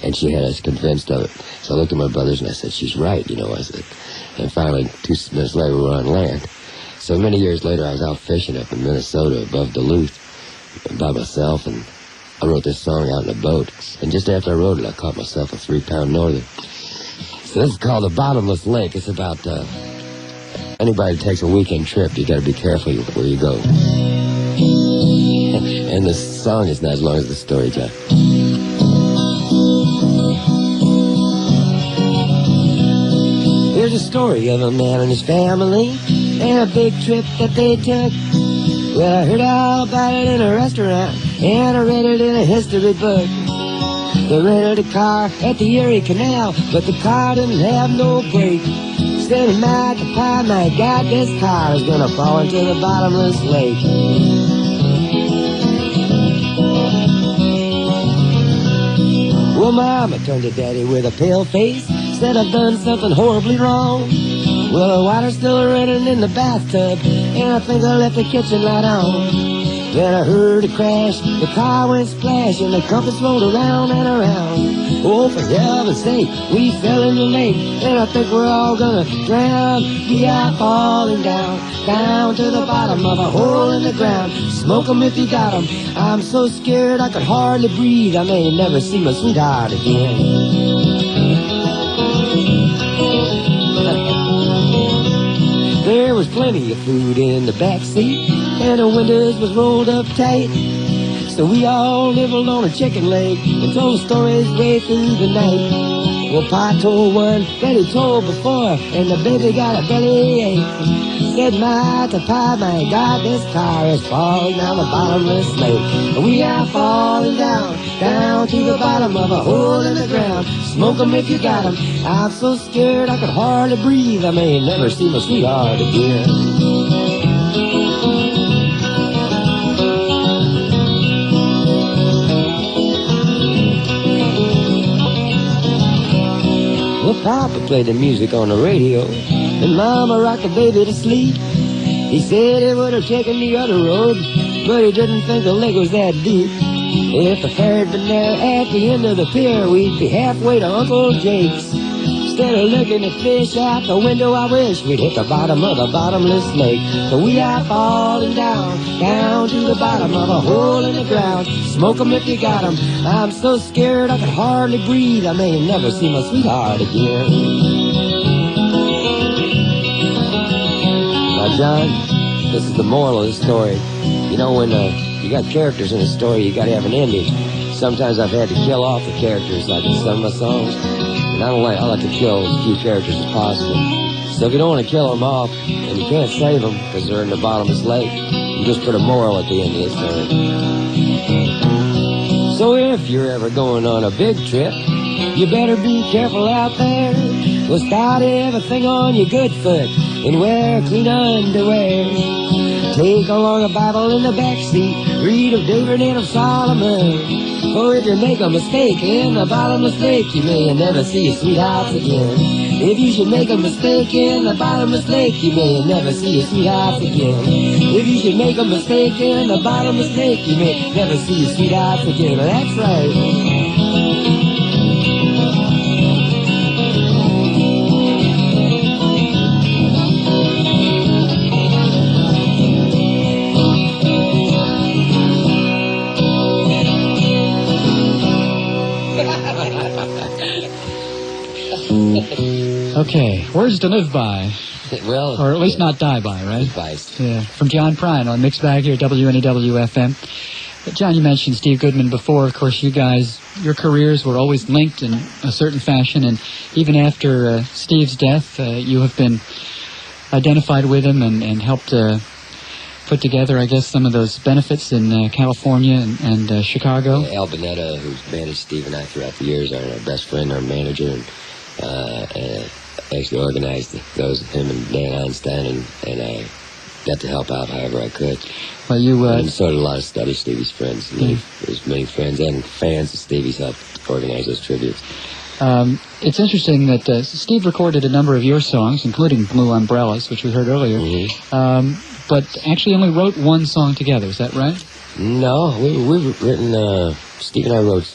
And she had us convinced of it. So I looked at my brothers and I said, she's right, you know. I said, and finally, 2 minutes later, we were on land. So many years later, I was out fishing up in Minnesota above Duluth by myself, and I wrote this song out in a boat. And just after I wrote it, I caught myself a 3-pound northern. So this is called the Bottomless Lake. It's about anybody that takes a weekend trip, you got to be careful where you go. And the song is not as long as the story, John. Here's a story of a man and his family and a big trip that they took. Well, I heard all about it in a restaurant, and I read it in a history book. They rented a car at the Erie Canal, but the car didn't have no brake. Said, my God, this car is gonna fall into the bottomless lake. Well, Mama turned to Daddy with a pale face, said, I've done something horribly wrong. Well, the water's still running in the bathtub, and I think I left the kitchen light on. Then I heard a crash, the car went splash, and the compass rolled around and around. Oh, for heaven's sake, we fell in the lake, and I think we're all gonna drown. We are falling down, down to the bottom of a hole in the ground. Smoke 'em if you got 'em. I'm so scared I could hardly breathe. I may never see my sweetheart again. There was plenty of food in the back seat, and the windows was rolled up tight. So we all nibbled on a chicken leg and told stories way through the night. Well, Pa told one that he told before, and the baby got a bellyache. Said, my God, this car is falling down the bottomless lake. We are falling down, down to the bottom of a hole in the ground. Smoke 'em if you got 'em. I'm so scared I could hardly breathe. I may never see my sweetheart again. Well, Papa played the music on the radio, and Mama rocked the baby to sleep. He said he would have taken the other road, but he didn't think the lake was that deep. If the ferry had been there at the end of the pier, we'd be halfway to Uncle Jake's. Instead of looking at fish out the window, I wish we'd hit the bottom of the bottomless lake. So we are falling down, down to the bottom of a hole in the ground. Smoke 'em if you got 'em. I'm so scared I could hardly breathe. I may never see my sweetheart again. Now, John, this is the moral of the story. You know, when you got characters in a story, you got to have an ending. Sometimes I've had to kill off the characters, like in some of my songs. And I like to kill as few characters as possible. So if you don't want to kill them off, and you can't save them because they're in the bottomless lake, you just put a moral at the end of the story. So if you're ever going on a big trip, you better be careful out there. Well, start everything on your good foot and wear clean underwear. Take along a Bible in the back seat, read of David and of Solomon. Oh, if you make a mistake in the bottomless lake, you may never see your sweethearts again. If you should make a mistake in the bottomless lake, you may never see your sweethearts again. If you should make a mistake in the bottomless lake, you may never see your sweethearts again. Well, that's right. Okay, words to live by. Well, Or at least not die by, right? Advice. Yeah, from John Prine on Mixed Bag here at WNEW-FM. John, you mentioned Steve Goodman before. Of course, you guys, your careers were always linked in a certain fashion, and even after Steve's death, you have been identified with him and helped put together, I guess, some of those benefits in California and Chicago. Al Bonetta, who's managed Steve and I throughout the years, our best friend, our manager, and actually organized those, him and Dan Einstein, and got to help out however I could. Well, you And so did a lot of Stevie's friends. There's many friends and fans of Stevie's helped organize those tributes. It's interesting that Steve recorded a number of your songs, including Blue Umbrellas, which we heard earlier, but actually only wrote one song together. Is that right? No, we've written, Steve and I wrote,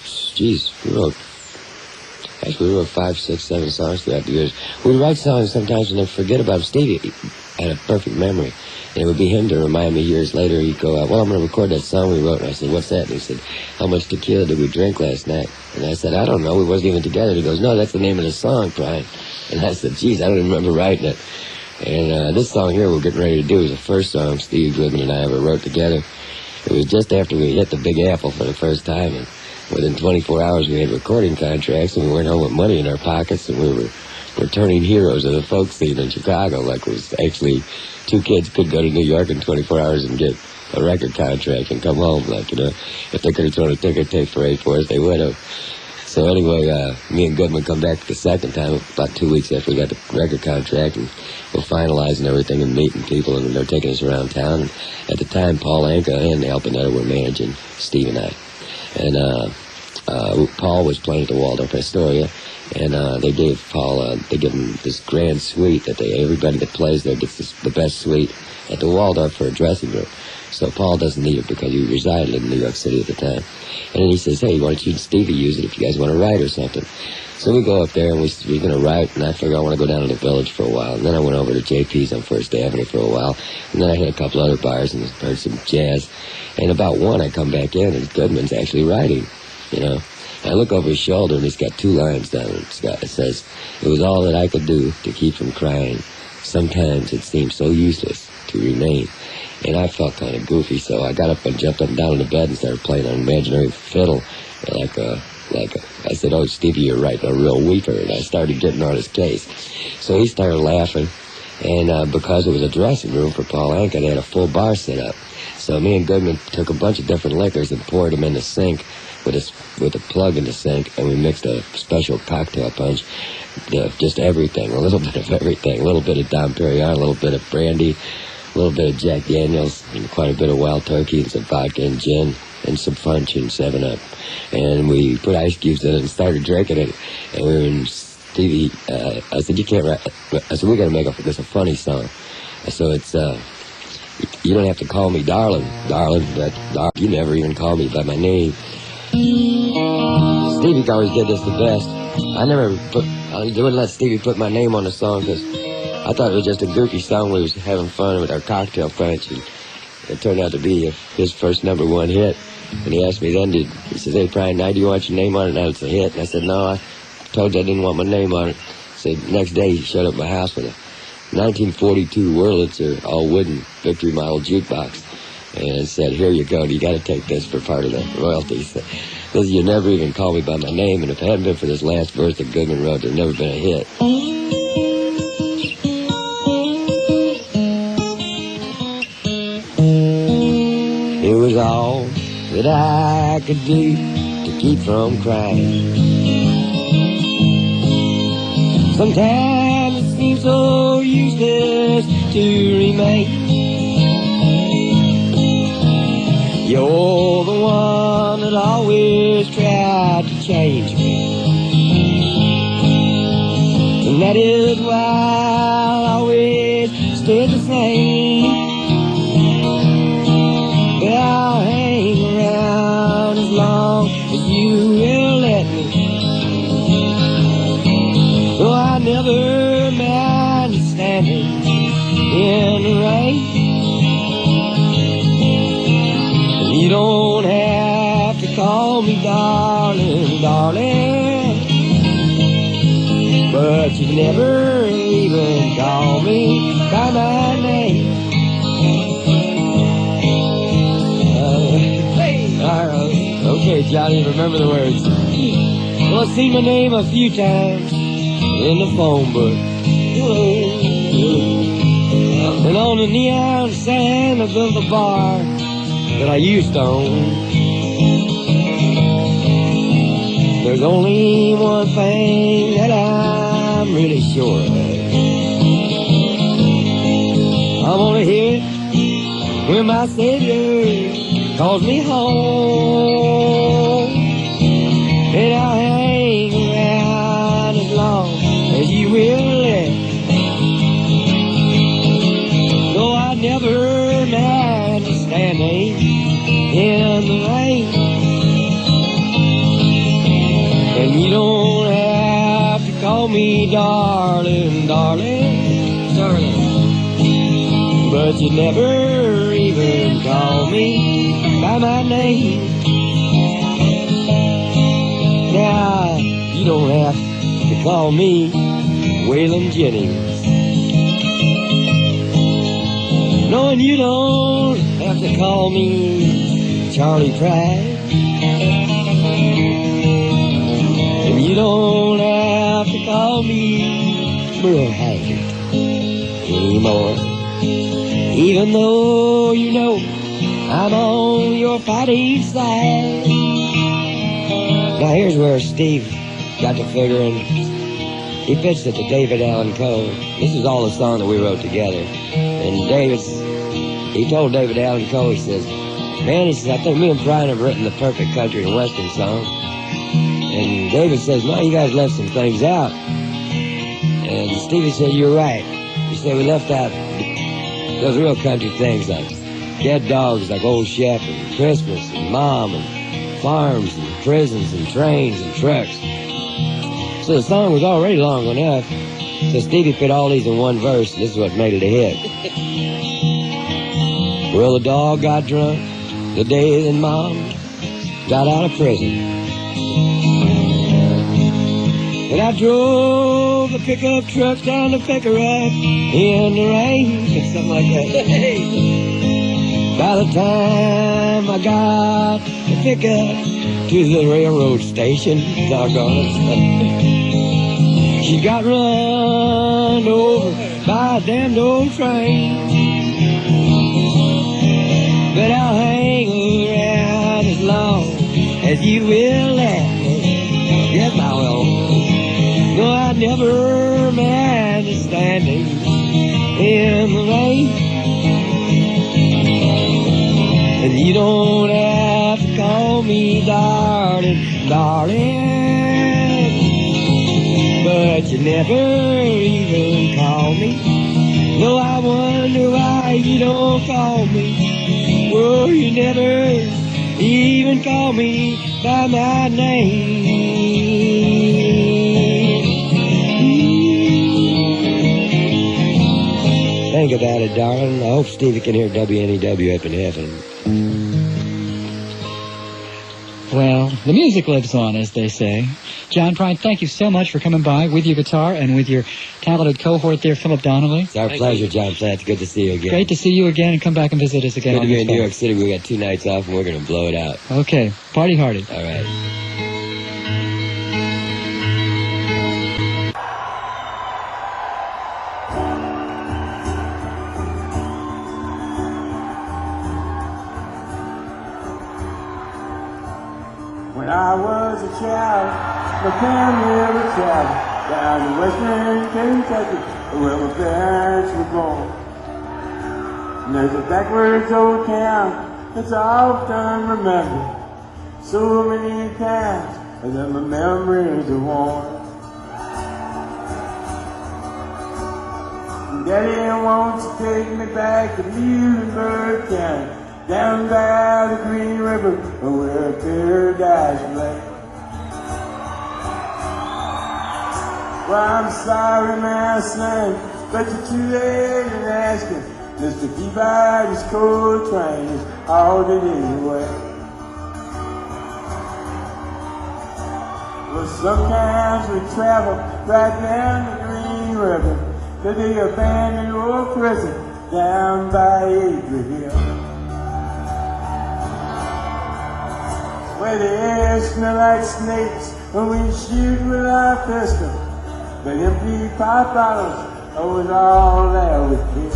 we wrote 5, 6, 7 songs throughout the years. We'd write songs sometimes and then forget about them. Stevie had a perfect memory. And it would be him to remind me years later. He'd go out, well, I'm going to record that song we wrote. And I said, what's that? And he said, how much tequila did we drink last night? And I said, I don't know. We wasn't even together. And he goes, no, that's the name of the song, Prine. And I said, geez, I don't even remember writing it. And this song here we're getting ready to do is the first song Steve Goodman and I ever wrote together. It was just after we hit the Big Apple for the first time. And within 24 hours we had recording contracts and we went home with money in our pockets and we were returning heroes of the folk scene in Chicago. Like it was actually 2 kids could go to New York in 24 hours and get a record contract and come home. Like, you know, if they could have thrown a ticket tape for 8 for us, they would have. So anyway, me and Goodman come back the second time about 2 weeks after we got the record contract, and we're finalizing everything and meeting people, and they're taking us around town. And at the time, Paul Anka and Al Panetta were managing Steve and I. And Paul was playing at the Waldorf Astoria, and they gave Paul, they give him this grand suite that everybody that plays there gets the best suite at the Waldorf for a dressing room. So Paul doesn't need it because he resided in New York City at the time. And then he says, hey, why don't you and Stevie use it if you guys want to write or something? So we go up there and we're going to write, and I figure I want to go down to the Village for a while. And then I went over to JP's on First Avenue for a while. And then I hit a couple other bars and heard some jazz. And about 1, I come back in and Goodman's actually writing, you know. And I look over his shoulder and he's got 2 lines down. It says, it was all that I could do to keep from crying. Sometimes it seemed so useless to remain. And I felt kind of goofy, so I got up and jumped up and down in the bed and started playing an imaginary fiddle. I said, oh, Stevie, you're writing a real weeper. And I started getting on his case. So he started laughing. And because it was a dressing room for Paul Anka, they had a full bar set up. So me and Goodman took a bunch of different liquors and poured them in the sink with a plug in the sink, and we mixed a special cocktail punch. Just everything, a little bit of everything. A little bit of Dom Perignon, a little bit of brandy, a little bit of Jack Daniels, and quite a bit of Wild Turkey, and some vodka and gin, and some punch and 7-Up. And we put ice cubes in it and started drinking it. And we were in Stevie, I said, you can't write. I said, we got to make this a funny song. So it's, you don't have to call me darling, but you never even call me by my name. Stevie always did this the best. I wouldn't let Stevie put my name on the song because I thought it was just a goofy song. We was having fun with our cocktail punch, and it turned out to be his first #1 hit. And he asked me then, he says, hey, Prine, now do you want your name on it? Now it's a hit. And I said, no, I told you I didn't want my name on it. So next day he showed up at my house with a 1942 Wurlitzer, all wooden, Victory Model jukebox. And said, here you go, you got to take this for part of the royalties. Because you never even call me by my name, and if it hadn't been for this last verse that Goodman wrote, there'd never been a hit. It was all that I could do to keep from crying. Sometimes it seems so useless to remain. You're the one that always tried to change me, and that is why I'll always stay the same. But I'll hang around as long as you will let me. So I never mind standing in the rain. You don't have to call me darling, darling, but you never even call me by my name. Okay, Johnny, remember the words. Well, I've seen my name a few times in the phone book, and on the neon sign above the bar that I used to own. There's only one thing that I'm really sure of. I'm gonna hit when my Savior calls me home. And I'll hang around as long as you will let. Though I never mind standing in the rain. And you don't have to call me darling, darling, darling. But you never even call me by my name. Now, you don't have to call me Waylon Jennings. No, and you don't have to call me Charlie Prine. And you don't have to call me Merle Haggard anymore. Even though you know I'm on your fighting side. Now here's where Steve got to figuring. He pitched it to David Allan Coe. This is all the song that we wrote together. And he told David Allan Coe, he says, man, he says, I think me and Prine have written the perfect country and western song. And David says, no, you guys left some things out. And Stevie said, you're right. He said, we left out those real country things like dead dogs like Old Chef and Christmas and Mom and farms and prisons and trains and trucks. So the song was already long enough. So Stevie put all these in one verse. This is what made it a hit. Well, the dog got drunk the day that Mom got out of prison. And I drove the pickup truck down to pick her up in the rain, or something like that. By the time I got the pickup to the railroad station, doggone it, she got run over by a damned old train. But I'll hang around as long as you will let me. Yes, I will. No, I never mind standing in the rain. And you don't have to call me darling, darling. But you never even call me. No, I wonder why you don't call me. Oh, you never even call me by my name. Think about it, darling. I hope Stevie can hear WNEW up in heaven. Well, the music lives on, as they say. John Prine, thank you so much for coming by with your guitar and with your talented cohort there, Philip Donnelly. It's our pleasure, John. It's good to see you again. Great to see you again, and come back and visit us again. Good to be in New York City. We got 2 nights off, and we're going to blow it out. Okay. Party hardy. All right. When I was a child, my family would travel down to western Kentucky, where my parents were born. And there's a backwards old town that's often remembered so many times that my memories are worn. Daddy wants to take me back to Muhlenberg County, down by the Green River, where paradise lay. Well, I'm sorry, my son, but you're too late in asking. Mr. Peabody's coal train is all that is away. Well, sometimes we travel right down the Green River to the abandoned old prison down by Acre Hill, where the air smell like snakes when we shoot with our pistol. But empty pop bottles was all that we kill.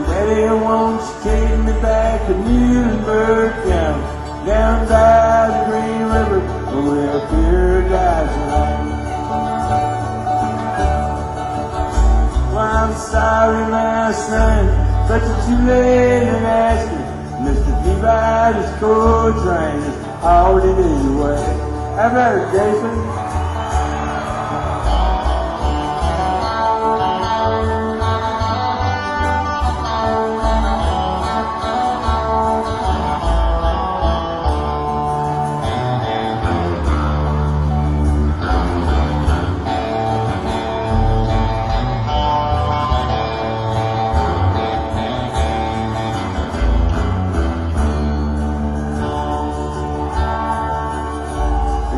Daddy wants to take me back to Muhlenberg County, down by the Green River, where paradise lay. Well, I'm I'm sorry, my son, but you're too late in asking. Mr. Peabody's coal train is already away. How about it, Jason?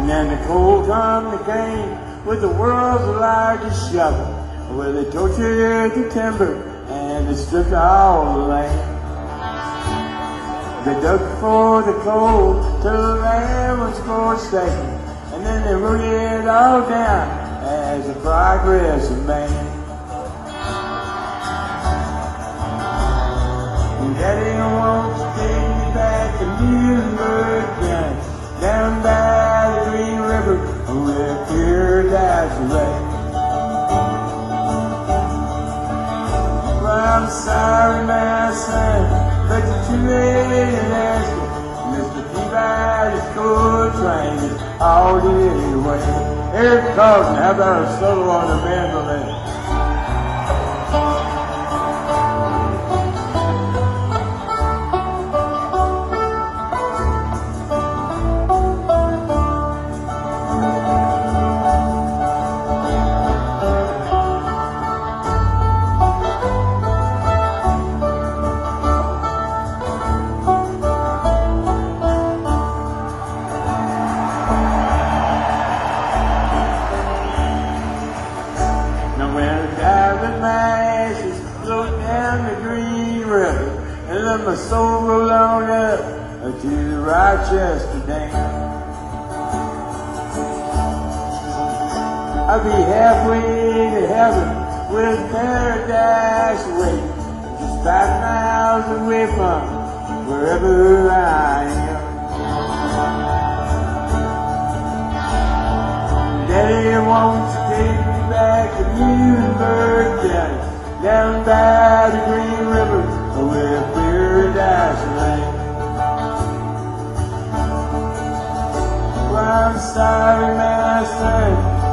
And the coal company came with the world's largest shovel, where they tortured the timber and they stripped all the land. They dug for the coal till the land was forsaken, and then they wrote it all down as the progress of man. And Daddy wants to take me back to Muhlenberg County, down by the Green River, where paradise lay. Well, I'm sorry, my son, but you're too late in asking. Mr. Peabody's coal train is already away. Eric Carlton, how about a solo on the mandolin? My soul rolled on up to the Rochester Dam. I'll be halfway to heaven with paradise waiting, just 5 miles away from wherever I am. Daddy wants to take me back to Muhlenberg County, down by the Green River, where paradise lay. Well, I'm sorry, my son,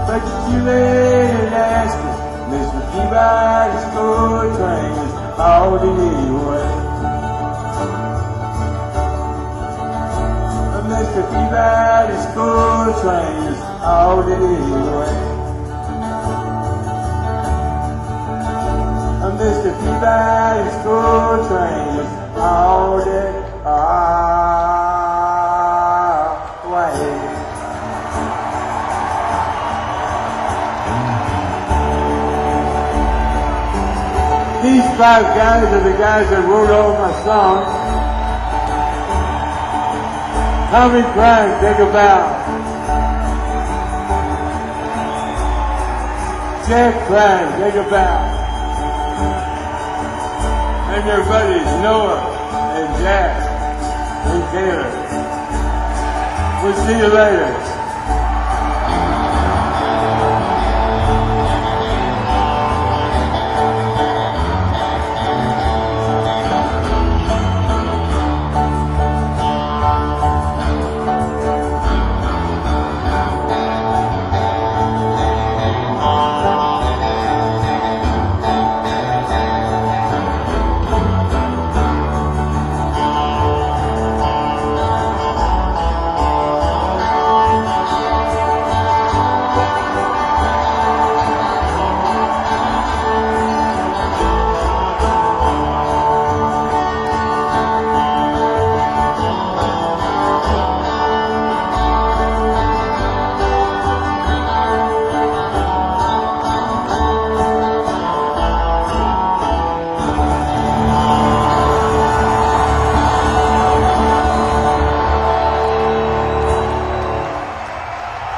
but you're too late in asking. Mr. Peabody's coal train is already away. Mr. Peabody's coal train is already away. Mr. Peabody's coal train is already away. These 5 guys are the guys that wrote all my songs. Tommy Prine, think about. Jack Prine, think about. And their buddies, Noah and Jack and Taylor. We'll see you later.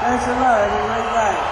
Thanks a lot. Have a great night.